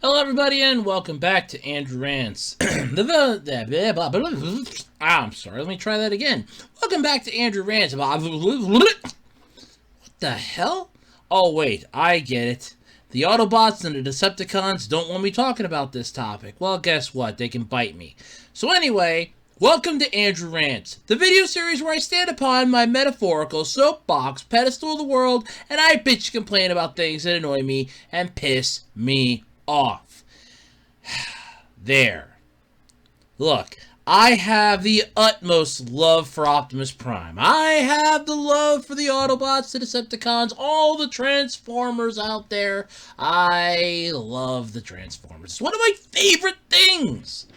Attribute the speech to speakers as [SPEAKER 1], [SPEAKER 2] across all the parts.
[SPEAKER 1] Hello, everybody, and welcome back to Andrew Rants. I'm sorry, let me try that again. Welcome back to Andrew Rants. What the hell? Oh, wait, I get it. The Autobots and the Decepticons don't want me talking about this topic. Well, guess what? They can bite me. So anyway, welcome to Andrew Rants, the video series where I stand upon my metaphorical soapbox pedestal of the world and I bitch and complain about things that annoy me and piss me off. There. Look, I have the utmost love for Optimus Prime. I have the love for the Autobots, the Decepticons, all the Transformers out there. I love the Transformers. It's one of my favorite things.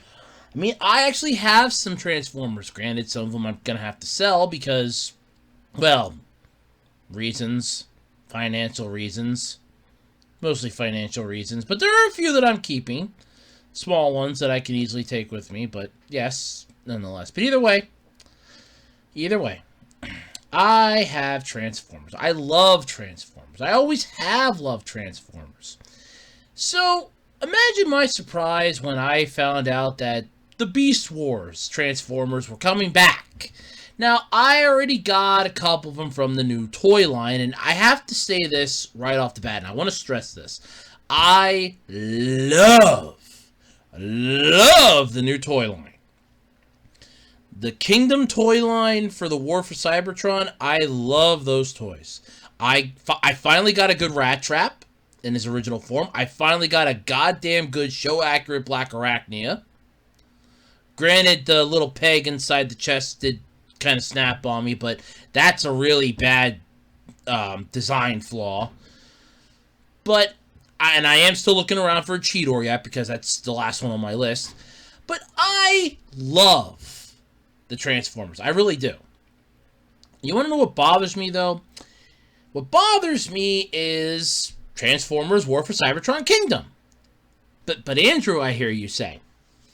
[SPEAKER 1] I mean, I actually have some Transformers. Granted, some of them I'm going to have to sell because, well, reasons. Financial reasons. Mostly financial reasons. But there are a few that I'm keeping. Small ones that I can easily take with me. But, yes, nonetheless. But either way, I have Transformers. I love Transformers. I always have loved Transformers. So, imagine my surprise when I found out that the Beast Wars Transformers were coming back. Now, I already got a couple of them from the new toy line, and I have to say this right off the bat, and I want to stress this. I love the new toy line. The Kingdom toy line for the War for Cybertron, I love those toys. I finally got a good Rat Trap in his original form. I finally got a goddamn good show-accurate Black Arachnia. Granted, the little peg inside the chest did kind of snap on me, but that's a really bad design flaw. But, I am still looking around for a Cheetor yet, because that's the last one on my list. But I love the Transformers. I really do. You want to know what bothers me, though? What bothers me is Transformers War for Cybertron Kingdom. But Andrew, I hear you say,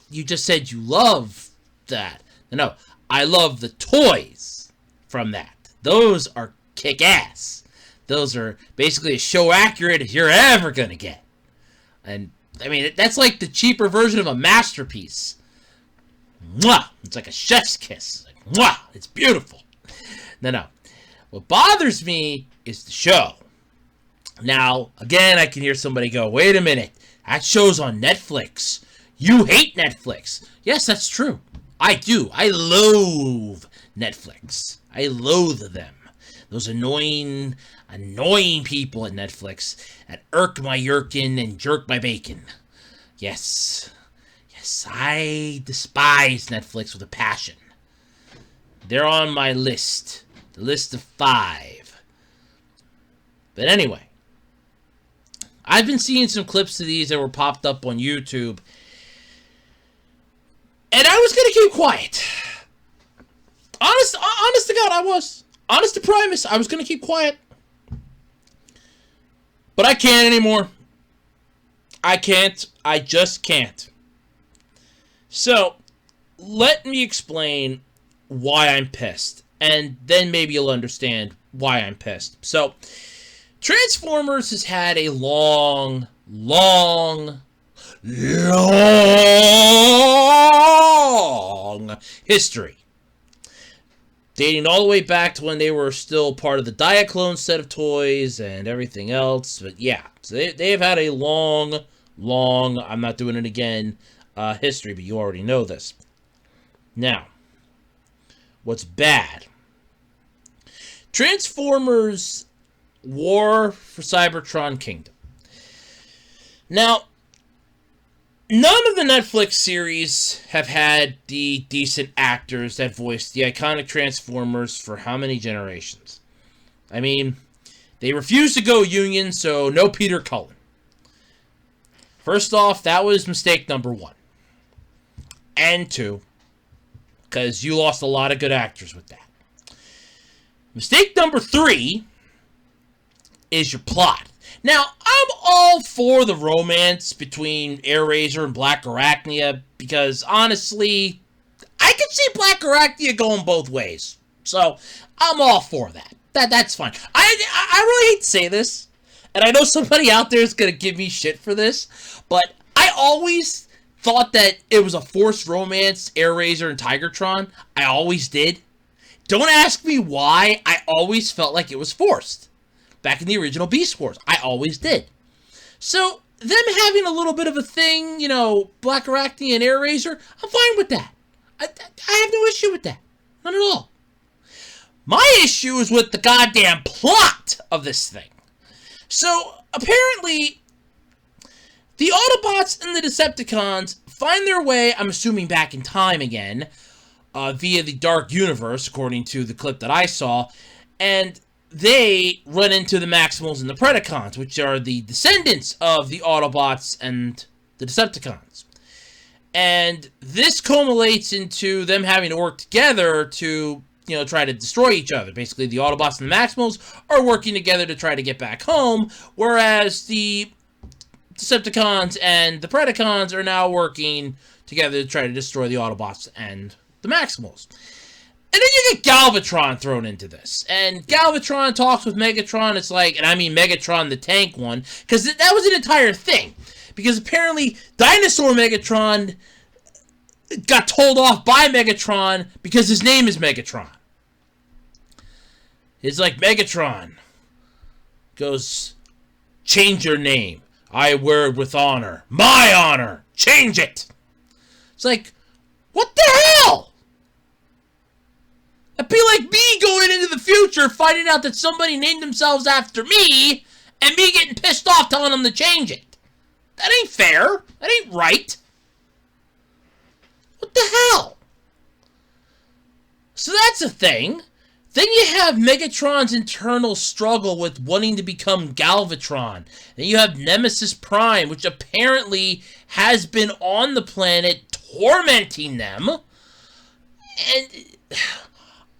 [SPEAKER 1] you just said you love that. No, I love the toys from that. Those are kick-ass. Those are basically as show-accurate as you're ever going to get. And, I mean, that's like the cheaper version of a masterpiece. Mwah! It's like a chef's kiss. Like, mwah! It's beautiful. No. What bothers me is the show. Now, again, I can hear somebody go, wait a minute. That show's on Netflix. You hate Netflix. Yes, that's true. I do. I loathe Netflix. I loathe them. Those annoying people at Netflix that irk my yerkin and jerk my bacon. Yes, I despise Netflix with a passion. They're on my list. The list of 5. But anyway, I've been seeing some clips of these that were popped up on YouTube. And I was going to keep quiet. Honest to God, I was. Honest to Primus, I was going to keep quiet. But I can't anymore. I can't. I just can't. So, let me explain why I'm pissed. And then maybe you'll understand why I'm pissed. So, Transformers has had a long history. Dating all the way back to when they were still part of the Diaclone set of toys and everything else. But yeah, so they've had a long, I'm not doing it again, history, but you already know this. Now, what's bad? Transformers War for Cybertron Kingdom. Now, none of the Netflix series have had the decent actors that voiced the iconic Transformers for how many generations? I mean, they refused to go union, so no Peter Cullen. First off, that was mistake number 1. And 2, because you lost a lot of good actors with that. Mistake number 3 is your plot. Now, I'm all for the romance between Airazor and Black Arachnia because, honestly, I can see Black Arachnia going both ways. So, I'm all for that. That's fine. I really hate to say this, and I know somebody out there is going to give me shit for this, but always thought that it was a forced romance, Airazor and Tigertron. I always did. Don't ask me why. I always felt like it was forced. Back in the original Beast Wars, I always did. So, them having a little bit of a thing, you know, Black Arachne and Airazor, I'm fine with that. I have no issue with that. None at all. My issue is with the goddamn plot of this thing. So, apparently, the Autobots and the Decepticons find their way, I'm assuming back in time again, via the Dark Universe, according to the clip that I saw, and they run into the Maximals and the Predacons, which are the descendants of the Autobots and the Decepticons. And this culminates into them having to work together to, you know, try to destroy each other. Basically, the Autobots and the Maximals are working together to try to get back home, whereas the Decepticons and the Predacons are now working together to try to destroy the Autobots and the Maximals. And then you get Galvatron thrown into this. And Galvatron talks with Megatron. It's like, and I mean Megatron the tank one, because that was an entire thing. Because apparently Dinosaur Megatron got told off by Megatron because his name is Megatron. It's like, Megatron goes, change your name. I wear it with honor. My honor. Change it. It's like, what the hell? That'd be like me going into the future, finding out that somebody named themselves after me, and me getting pissed off telling them to change it. That ain't fair. That ain't right. What the hell? So that's a thing. Then you have Megatron's internal struggle with wanting to become Galvatron. Then you have Nemesis Prime, which apparently has been on the planet tormenting them. And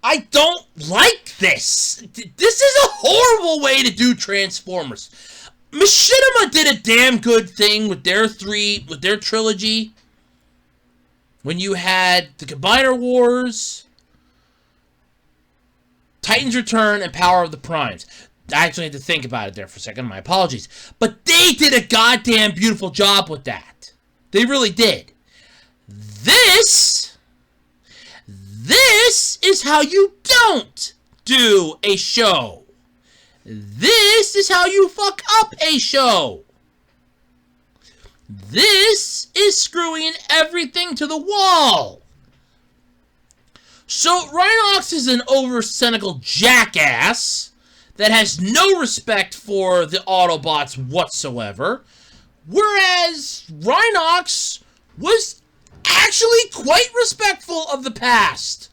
[SPEAKER 1] I don't like this. This is a horrible way to do Transformers. Machinima did a damn good thing with their trilogy. When you had the Combiner Wars, Titan's Return, and Power of the Primes. I actually had to think about it there for a second. My apologies. But they did a goddamn beautiful job with that. They really did. This is how you don't do a show. This is how you fuck up a show. This is screwing everything to the wall. So, Rhinox is an over-cynical jackass that has no respect for the Autobots whatsoever, whereas Rhinox was actually quite respectful of the past.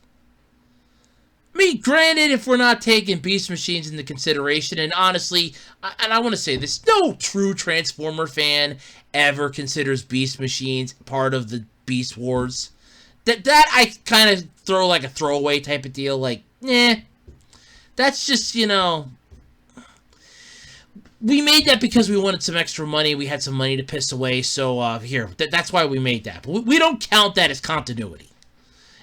[SPEAKER 1] I mean, granted, if we're not taking Beast Machines into consideration, and honestly, and I want to say this, no true Transformer fan ever considers Beast Machines part of the Beast Wars. That I kind of throw like a throwaway type of deal, like, that's just, you know, we made that because we wanted some extra money, we had some money to piss away, so, that's why we made that. But we don't count that as continuity.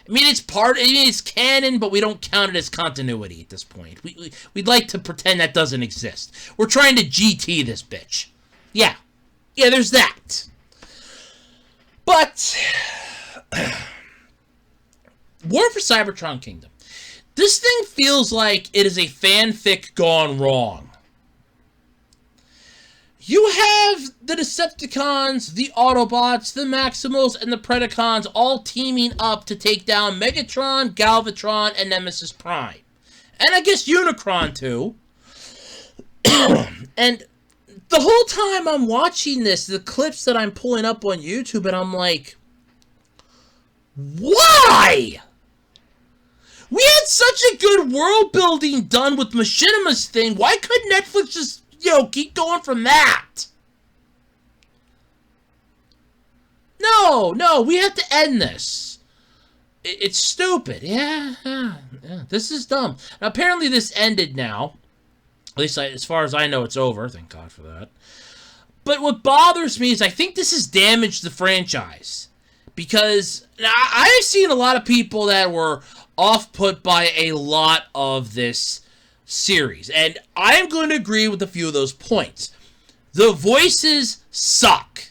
[SPEAKER 1] I mean, it's canon, but we don't count it as continuity at this point. We'd like to pretend that doesn't exist. We're trying to GT this bitch. Yeah, there's that. But War for Cybertron Kingdom. This thing feels like it is a fanfic gone wrong. You have the Decepticons, the Autobots, the Maximals, and the Predacons all teaming up to take down Megatron, Galvatron, and Nemesis Prime. And I guess Unicron, too. And the whole time I'm watching this, the clips that I'm pulling up on YouTube, and I'm like, why? We had such a good world building done with Machinima's thing. Why couldn't Netflix just, keep going from that? No, we have to end this. It's stupid. Yeah, this is dumb. Now, apparently this ended now. At least as far as I know, it's over. Thank God for that. But what bothers me is I think this has damaged the franchise. Because I've seen a lot of people that were off-put by a lot of this series. And I'm going to agree with a few of those points. The voices suck.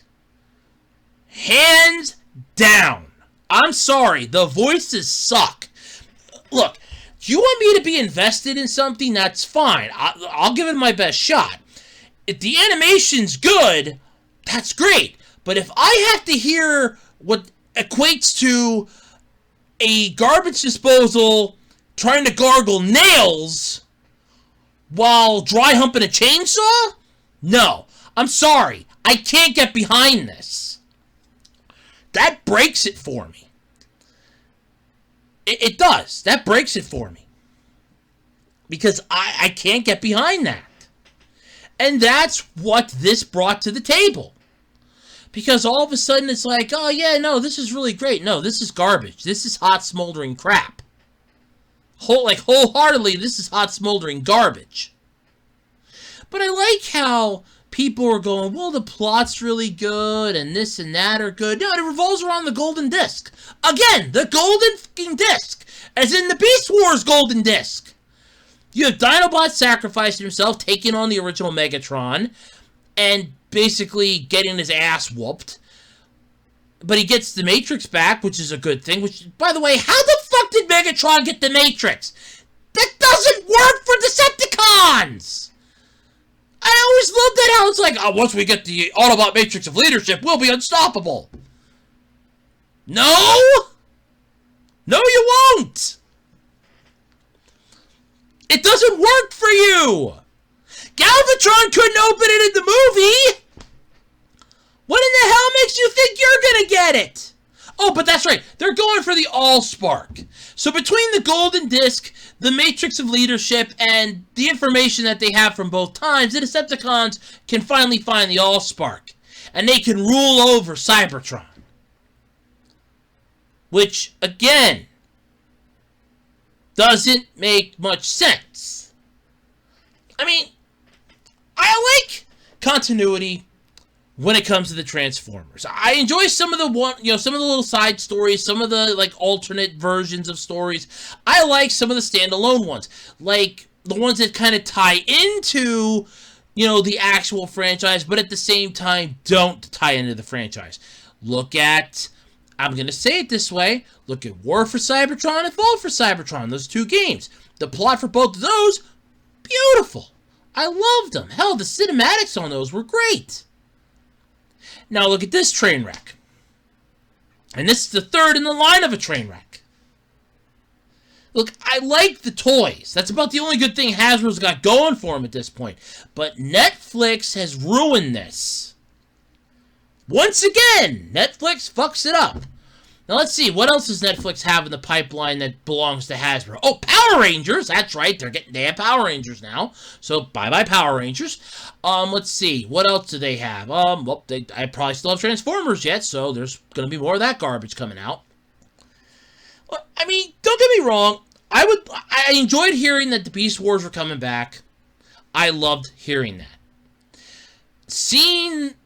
[SPEAKER 1] Hands down. I'm sorry, the voices suck. Look, do you want me to be invested in something? That's fine. I'll give it my best shot. If the animation's good, that's great. But if I have to hear what equates to a garbage disposal trying to gargle nails while dry humping a chainsaw, no. I'm sorry. I can't get behind this. That breaks it for me. It does. That breaks it for me. Because I can't get behind that. And that's what this brought to the table. Because all of a sudden it's like, oh yeah, no, this is really great. No, this is garbage. This is hot, smoldering crap. Wholeheartedly, this is hot, smoldering garbage. But I like how people are going, well, the plot's really good, and this and that are good. No, it revolves around the golden disc. Again, the golden fucking disc. As in the Beast Wars golden disc. You have Dinobot sacrificing himself, taking on the original Megatron, and basically getting his ass whooped. But he gets the Matrix back, which is a good thing. Which, by the way, how the fuck did Megatron get the Matrix? That doesn't work for Decepticons! I always loved that how it's like, oh, once we get the Autobot Matrix of Leadership, we'll be unstoppable. No! No, you won't! It doesn't work for you! Galvatron couldn't open it in the movie! What in the hell makes you think you're gonna get it? Oh, but that's right. They're going for the Allspark. So between the Golden Disc, the Matrix of Leadership, and the information that they have from both times, the Decepticons can finally find the Allspark. And they can rule over Cybertron. Which, again, doesn't make much sense. I mean, I like continuity when it comes to the Transformers. I enjoy some of the some of the little side stories, some of the alternate versions of stories. I like some of the standalone ones, like the ones that kind of tie into the actual franchise, but at the same time don't tie into the franchise. Look at, I'm going to say it this way, look at War for Cybertron and Fall for Cybertron, those two games. The plot for both of those, beautiful. I loved them. Hell, the cinematics on those were great. Now look at this train wreck. And this is the third in the line of a train wreck. Look, I like the toys. That's about the only good thing Hasbro's got going for them at this point. But Netflix has ruined this. Once again, Netflix fucks it up. Now let's see, what else does Netflix have in the pipeline that belongs to Hasbro? Oh, Power Rangers! That's right, they have Power Rangers now. So, bye-bye Power Rangers. Let's see, what else do they have? I probably still have Transformers yet, so there's gonna be more of that garbage coming out. Well, I mean, don't get me wrong, I enjoyed hearing that the Beast Wars were coming back. I loved hearing that. Seeing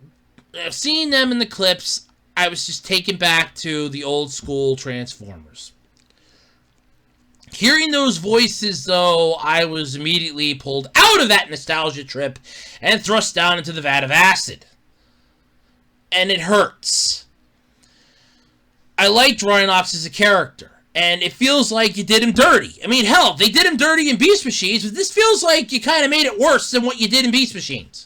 [SPEAKER 1] them in the clips, I was just taken back to the old school Transformers. Hearing those voices, though, I was immediately pulled out of that nostalgia trip and thrust down into the vat of acid. And it hurts. I liked Rhinox as a character, and it feels like you did him dirty. I mean, hell, they did him dirty in Beast Machines, but this feels like you kind of made it worse than what you did in Beast Machines.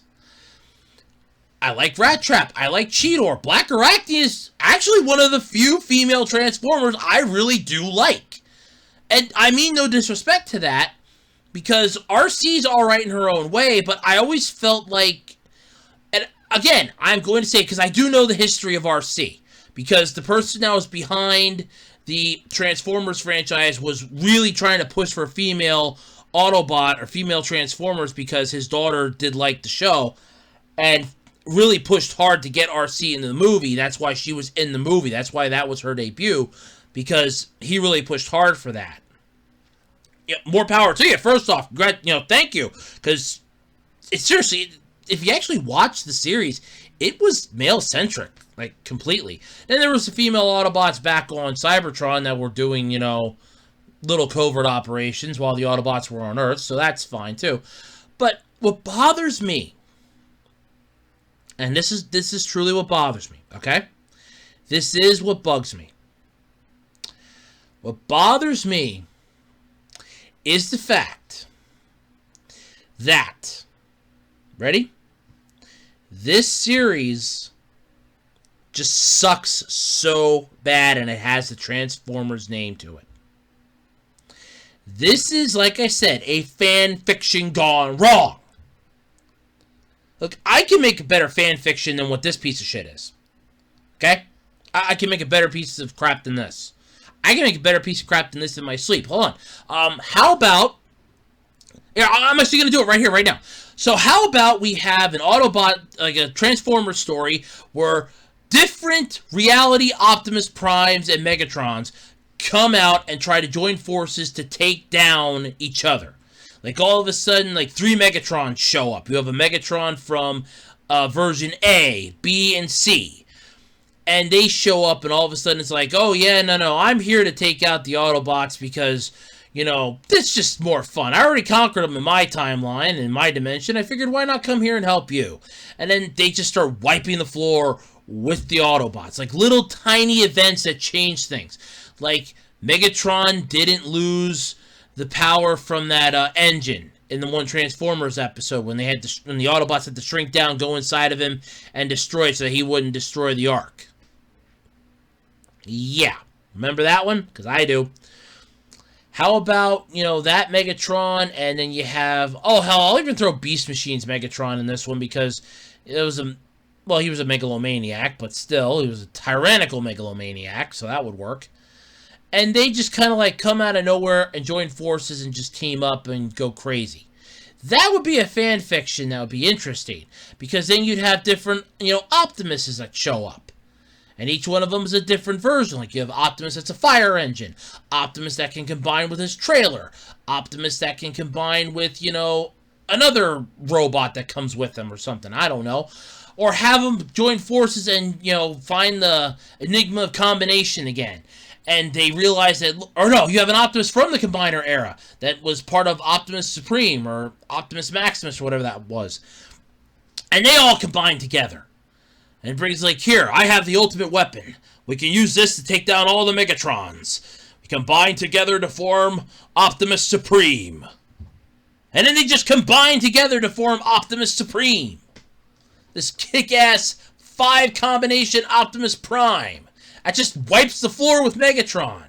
[SPEAKER 1] I like Rat Trap. I like Cheetor. Black Arachne is actually one of the few female Transformers I really do like. And I mean no disrespect to that, because RC's alright in her own way, but I always felt like, and again, I'm going to say, because I do know the history of RC, because the person that was behind the Transformers franchise was really trying to push for a female Autobot or female Transformers because his daughter did like the show, and really pushed hard to get RC into the movie. That's why she was in the movie. That's why that was her debut, because he really pushed hard for that. Yeah, more power to you. First off, thank you, because it's seriously, if you actually watch the series, it was male-centric, like, completely. Then there was the female Autobots back on Cybertron that were doing, little covert operations while the Autobots were on Earth, so that's fine, too. But what bothers me, and this is truly what bothers me, okay? This is what bugs me. What bothers me is the fact that, ready? This series just sucks so bad, and it has the Transformers name to it. This is, like I said, a fan fiction gone wrong. Look, I can make a better fan fiction than what this piece of shit is. Okay? I can make a better piece of crap than this. I can make a better piece of crap than this in my sleep. Hold on. How about... Yeah, I'm actually going to do it right here, right now. So how about we have an Autobot, like a Transformers story, where different reality Optimus Primes and Megatrons come out and try to join forces to take down each other. Like, all of a sudden, like, 3 Megatrons show up. You have a Megatron from version A, B, and C. And they show up, and all of a sudden it's like, oh, yeah, no, I'm here to take out the Autobots because, you know, it's just more fun. I already conquered them in my timeline, in my dimension. I figured, why not come here and help you? And then they just start wiping the floor with the Autobots. Like, little tiny events that change things. Like, Megatron didn't lose the power from that engine in the one Transformers episode when the Autobots had to shrink down, go inside of him, and destroy it so that he wouldn't destroy the Ark. Yeah. Remember that one? Because I do. How about, you know, that Megatron, and then you have... Oh, hell, I'll even throw Beast Machine's Megatron in this one because it was a... Well, he was a megalomaniac, but still, he was a tyrannical megalomaniac, so that would work. And they just kind of like come out of nowhere and join forces and just team up and go crazy. That would be a fan fiction that would be interesting. Because then you'd have different, you know, Optimuses that show up. And each one of them is a different version. Like you have Optimus that's a fire engine. Optimus that can combine with his trailer. Optimus that can combine with, you know, another robot that comes with them or something. I don't know. Or have them join forces and, you know, find the Enigma of combination again. And they realize that, or no, you have an Optimus from the Combiner era that was part of Optimus Supreme or Optimus Maximus or whatever that was. And they all combine together. And brings like, here, I have the ultimate weapon. We can use this to take down all the Megatrons. We combine together to form Optimus Supreme. And then they just combine together to form Optimus Supreme. This kick-ass 5-combination Optimus Prime. That just wipes the floor with Megatron.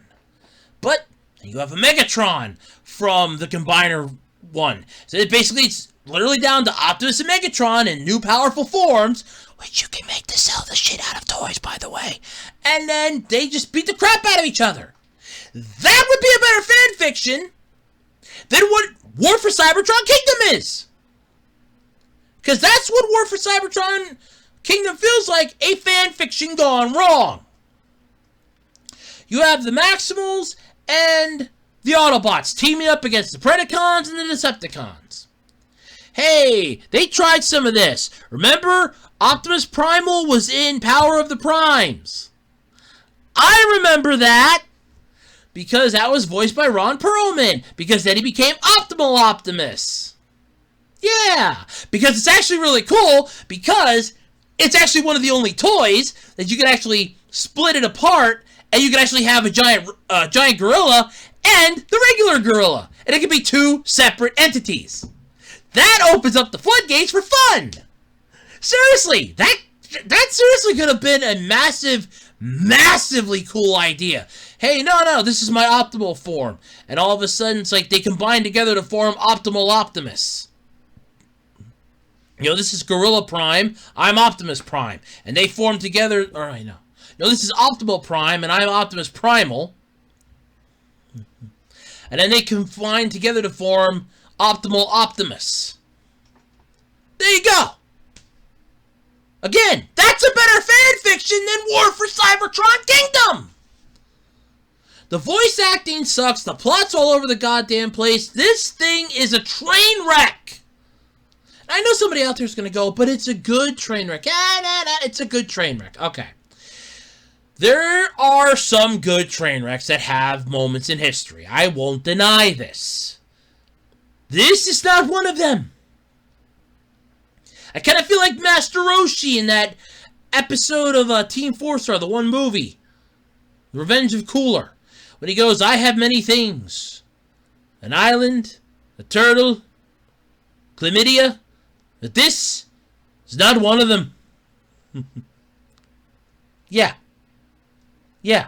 [SPEAKER 1] But you have a Megatron from the Combiner 1. So it's literally down to Optimus and Megatron in new powerful forms, which you can make to sell the shit out of toys, by the way. And then they just beat the crap out of each other. That would be a better fan fiction than what War for Cybertron Kingdom is. Because that's what War for Cybertron Kingdom feels like, a fan fiction gone wrong. You have the Maximals and the Autobots teaming up against the Predacons and the Decepticons. Hey, they tried some of this. Remember, Optimus Primal was in Power of the Primes. I remember that because that was voiced by Ron Perlman, because then he became Optimal Optimus. Yeah, because it's actually really cool, because it's actually one of the only toys that you can actually split it apart, and you can actually have a giant gorilla and the regular gorilla. And it can be 2 separate entities. That opens up the floodgates for fun. Seriously, that seriously could have been a massively cool idea. Hey, no, this is my optimal form. And all of a sudden, it's like they combine together to form Optimal Optimus. You know, this is Gorilla Prime, I'm Optimus Prime. And they form together, or I know. No, this is Optimal Prime, and I'm Optimus Primal. And then they combine together to form Optimal Optimus. There you go. Again, that's a better fan fiction than War for Cybertron Kingdom. The voice acting sucks. The plot's all over the goddamn place. This thing is a train wreck. I know somebody out there is going to go, but it's a good train wreck. It's a good train wreck. Okay. There are some good train wrecks that have moments in history. I won't deny this. This is not one of them. I kind of feel like Master Roshi in that episode of Team 4-Star, the one movie, Revenge of Cooler, when he goes, I have many things. An island, a turtle, chlamydia, but this is not one of them. Yeah. Yeah.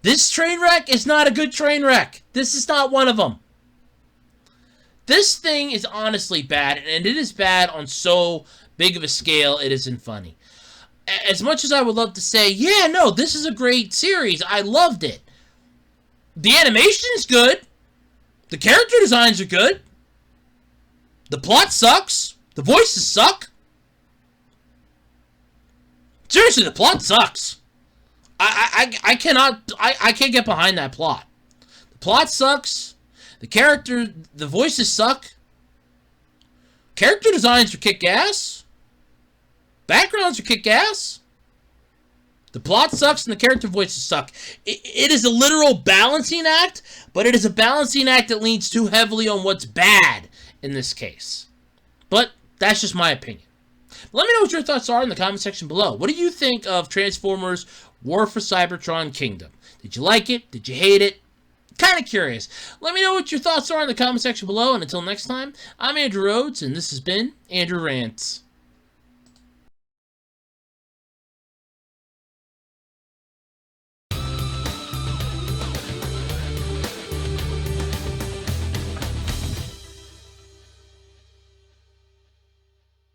[SPEAKER 1] This train wreck is not a good train wreck. This is not one of them. This thing is honestly bad, and it is bad on so big of a scale, it isn't funny. As much as I would love to say, yeah, no, this is a great series, I loved it. The animation's good. The character designs are good. The plot sucks. The voices suck. Seriously, the plot sucks. I can't get behind that plot. The plot sucks. The voices suck. Character designs are kick-ass. Backgrounds are kick-ass. The plot sucks and the character voices suck. It is a literal balancing act, but it is a balancing act that leans too heavily on what's bad in this case. But that's just my opinion. Let me know what your thoughts are in the comment section below. What do you think of Transformers War for Cybertron Kingdom? Did you like it? Did you hate it? Kind of curious. Let me know what your thoughts are in the comment section below. And until next time, I'm Andrew Rhodes, and this has been Andrew Rants.